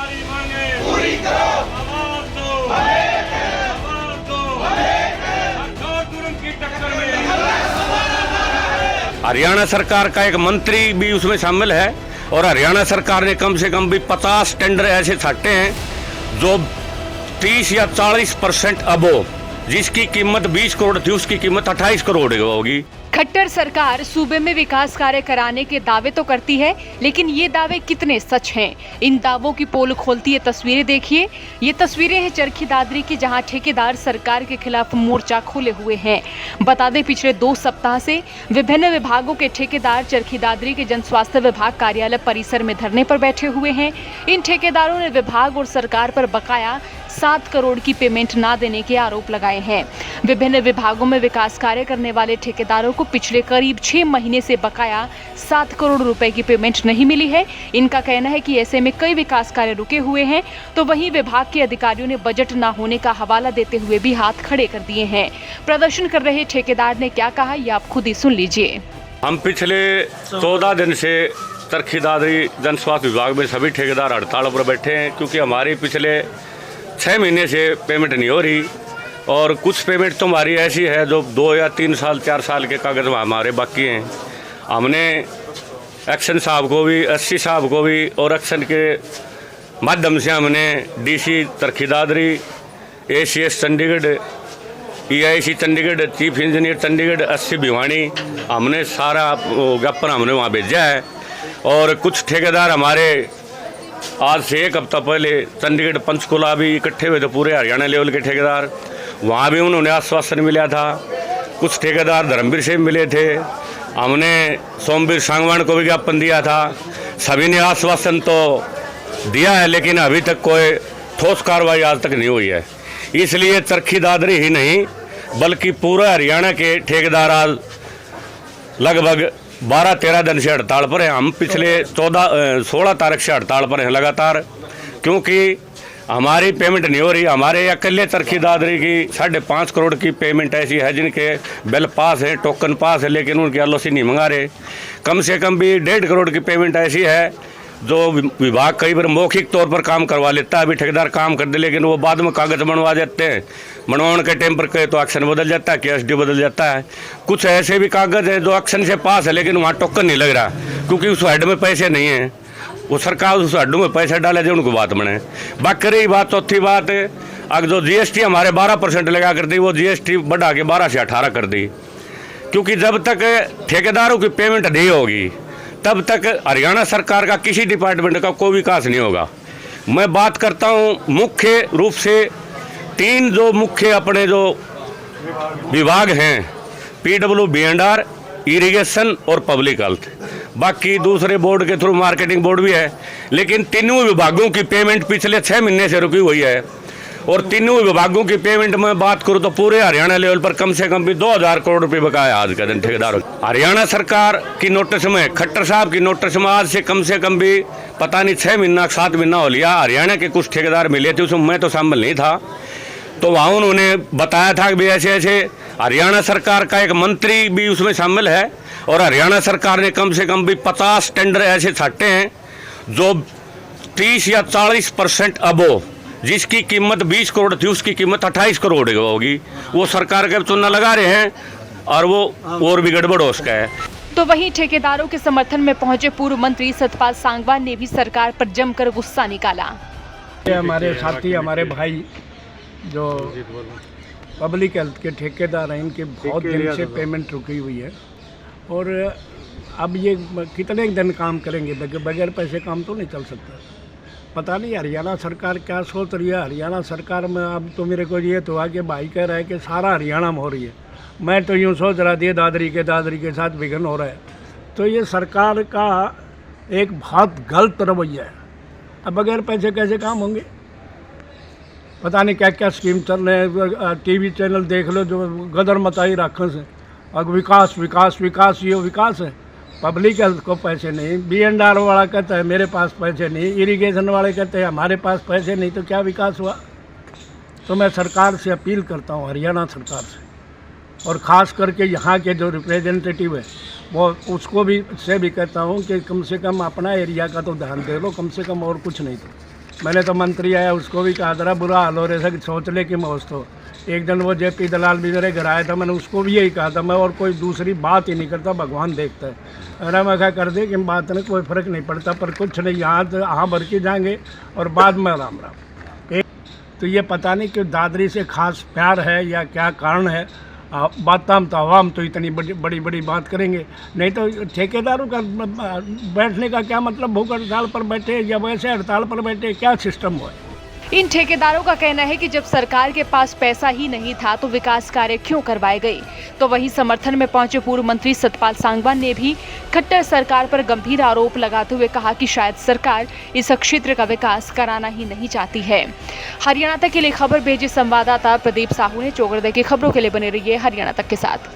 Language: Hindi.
हमारी मांगे पूरी करो, आवाज दो, आवाज दो, सरकार तुरंत की टक्कर में। हरियाणा सरकार का एक मंत्री भी उसमें शामिल है और हरियाणा सरकार ने कम से कम भी 50 टेंडर ऐसे छाटे हैं जो 30 या 40% अबो, जिसकी कीमत 20 करोड़ थी उसकी कीमत 28 करोड़ होगी। खट्टर सरकार सूबे में विकास कार्य कराने के दावे तो करती है, लेकिन ये दावे कितने सच हैं? इन दावों की पोल खोलती ये तस्वीरें देखिए। ये तस्वीरें हैं चरखी दादरी की, जहां ठेकेदार सरकार के खिलाफ मोर्चा खोले हुए हैं। बता दें, पिछले 2 सप्ताह से विभिन्न विभागों के ठेकेदार चरखी दादरी के जन स्वास्थ्य विभाग कार्यालय परिसर में धरने पर बैठे हुए हैं। इन ठेकेदारों ने विभाग और सरकार पर बकाया 7 करोड़ की पेमेंट ना देने के आरोप लगाए हैं। विभिन्न विभागों में विकास कार्य करने वाले ठेकेदारों को पिछले करीब 6 महीने से बकाया 7 करोड़ रुपए की पेमेंट नहीं मिली है। इनका कहना है कि ऐसे में कई विकास कार्य रुके हुए हैं, तो वहीं विभाग के अधिकारियों ने बजट ना होने का हवाला देते हुए भी हाथ खड़े कर दिए हैं। प्रदर्शन कर रहे ठेकेदार ने क्या कहा, ये आप खुद ही सुन लीजिए। हम पिछले 14 दिन से चरखी दादरी जन स्वास्थ्य विभाग में सभी ठेकेदार हड़ताल पर बैठे हैं, क्योंकि हमारी पिछले 6 महीने से पेमेंट नहीं हो रही और कुछ पेमेंट तो हमारी ऐसी है जो 2 या 3 साल 4 साल के कागज़ हमारे बाकी हैं। हमने एक्शन साहब को भी, एससी साहब को भी और एक्शन के माध्यम से हमने DC Charkhi Dadri, ACS Chandigarh, EIC Chandigarh, chief engineer Chandigarh, SC Bhiwani, हमने सारा ज्ञापन हमने वहाँ भेजा है। और कुछ ठेकेदार हमारे आज से 1 हफ्ता पहले चंडीगढ़ पंचकुला भी इकट्ठे हुए थे, पूरे हरियाणा लेवल के ठेकेदार, वहाँ भी उन्होंने आश्वासन मिला था। कुछ ठेकेदार धर्मवीर से मिले थे, हमने सोमवीर सांगवान को भी ज्ञापन दिया था। सभी ने आश्वासन तो दिया है, लेकिन अभी तक कोई ठोस कार्रवाई आज तक नहीं हुई है। इसलिए चरखी दादरी ही नहीं बल्कि पूरा हरियाणा के ठेकेदार आज लगभग 12-13 दिन से हड़ताल पर हैं। हम पिछले 16 तारीख से हड़ताल पर हैं लगातार, क्योंकि हमारी पेमेंट नहीं हो रही। हमारे अकेले चरखी दादरी की 5.5 करोड़ की पेमेंट ऐसी है जिनके बिल पास है, टोकन पास है, लेकिन उनके LOC नहीं मंगा रहे। कम से कम भी 1.5 करोड़ की पेमेंट ऐसी है जो विभाग कई बार मौखिक तौर पर काम करवा लेता है। अभी ठेकेदार काम कर दे, लेकिन वो बाद में कागज़ बनवा देते हैं। बनवाने के टाइम पर कहे तो एक्शन बदल जाता है, KSD बदल जाता है। कुछ ऐसे भी कागज़ हैं जो एक्शन से पास है, लेकिन वहाँ टोकन नहीं लग रहा, क्योंकि उस हेड में पैसे नहीं हैं। वो सरकार उस हेडों में पैसे डाले जो उनको बात बने। बाकी रही बात, चौथी बात, अगर जो GST हमारे 12% लगा कर दी, वो GST बढ़ा के 12 से 18 कर दी, क्योंकि जब तक ठेकेदारों की पेमेंट नहीं होगी तब तक हरियाणा सरकार का किसी डिपार्टमेंट का कोई विकास नहीं होगा। मैं बात करता हूँ मुख्य रूप से 3 जो मुख्य अपने जो विभाग हैं, PW, B&R, इरिगेशन और पब्लिक हेल्थ। बाकी दूसरे बोर्ड के थ्रू मार्केटिंग बोर्ड भी है, लेकिन तीनों विभागों की पेमेंट पिछले 6 महीने से रुकी हुई है। और तीनों विभागों की पेमेंट में बात करूं तो पूरे हरियाणा लेवल पर कम से कम भी 2000 करोड़ रुपए बकाया आज के दिन ठेकेदारों। हरियाणा सरकार की नोटिस में, खट्टर साहब की नोटिस में आज से कम भी पता नहीं 6 महीना 7 महीना हो लिया। हरियाणा के कुछ ठेकेदार मिले थे, उसमें मैं तो शामिल नहीं था, तो वहाँ उन्होंने बताया था कि भी ऐसे ऐसे हरियाणा सरकार का एक मंत्री भी उसमें शामिल है और हरियाणा सरकार ने कम से कम भी 50 टेंडर ऐसे छाटे हैं जो 30 या 40% अबो, जिसकी कीमत 20 करोड़ थी उसकी कीमत 28 करोड़ होगी। वो सरकार के चुनाव लगा रहे हैं और वो और भी गड़बड़ हो उसका है। तो वहीं ठेकेदारों के समर्थन में पहुंचे पूर्व मंत्री सतपाल सांगवान ने भी सरकार पर जमकर गुस्सा निकाला। हमारे साथी, हमारे भाई जो पब्लिक हेल्थ के ठेकेदार हैं, इनके बहुत दिन से पेमेंट रुकी हुई है और अब ये कितने दिन काम करेंगे? बगैर पैसे काम तो नहीं चल सकता। पता नहीं हरियाणा सरकार क्या सोच रही है। हरियाणा सरकार में अब तो मेरे को ये तो आगे भाई कह रहा है कि सारा हरियाणा में हो रही है। मैं तो यूँ सोच रहा था दादरी के साथ विघन हो रहा है। तो ये सरकार का एक बहुत गलत रवैया है। अब बगैर पैसे कैसे काम होंगे? पता नहीं क्या क्या स्कीम चल रहे हैं। TV चैनल देख लो जो गदर मचाई रखने से, अब विकास विकास विकास, ये विकास है। पब्लिक हेल्थ को पैसे नहीं, B&R वाला कहता है मेरे पास पैसे नहीं, इरिगेशन वाले कहते हैं हमारे पास पैसे नहीं, तो क्या विकास हुआ? तो मैं सरकार से अपील करता हूँ, हरियाणा सरकार से, और ख़ास करके यहाँ के जो रिप्रेजेंटेटिव है वो उसको भी से भी कहता हूँ कि कम से कम अपना एरिया का तो ध्यान दे लो, कम से कम, और कुछ नहीं तो। मैंने तो मंत्री आया उसको भी कहा था बुरा हाल हो रहा था, सोच ले कि मौज तो। एक दिन वो जेपी दलाल भी मेरे घर आया था, मैंने उसको भी यही कहा था, मैं और कोई दूसरी बात ही नहीं करता, भगवान देखता है। अरे मैं क्या कर दे कि बात में कोई फ़र्क नहीं पड़ता, पर कुछ नहीं, यहाँ तो हाँ भर के जाएंगे और बाद में राम राम। एक तो ये पता नहीं कि दादरी से खास प्यार है या क्या कारण है, बात हम तो आवाम तो इतनी बड़ी बड़ी बात करेंगे, नहीं तो ठेकेदारों का बैठने का क्या मतलब, भूख हड़ताल पर बैठे या वैसे हड़ताल पर बैठे, क्या सिस्टम हुआ है। इन ठेकेदारों का कहना है कि जब सरकार के पास पैसा ही नहीं था तो विकास कार्य क्यों करवाए गए। तो वहीं समर्थन में पहुंचे पूर्व मंत्री सतपाल सांगवान ने भी खट्टर सरकार पर गंभीर आरोप लगाते हुए कहा कि शायद सरकार इस क्षेत्र का विकास कराना ही नहीं चाहती है। हरियाणा तक के लिए खबर भेजे संवाददाता प्रदीप साहू ने। चौगरदे की खबरों के लिए बने रहिए हरियाणा तक के साथ।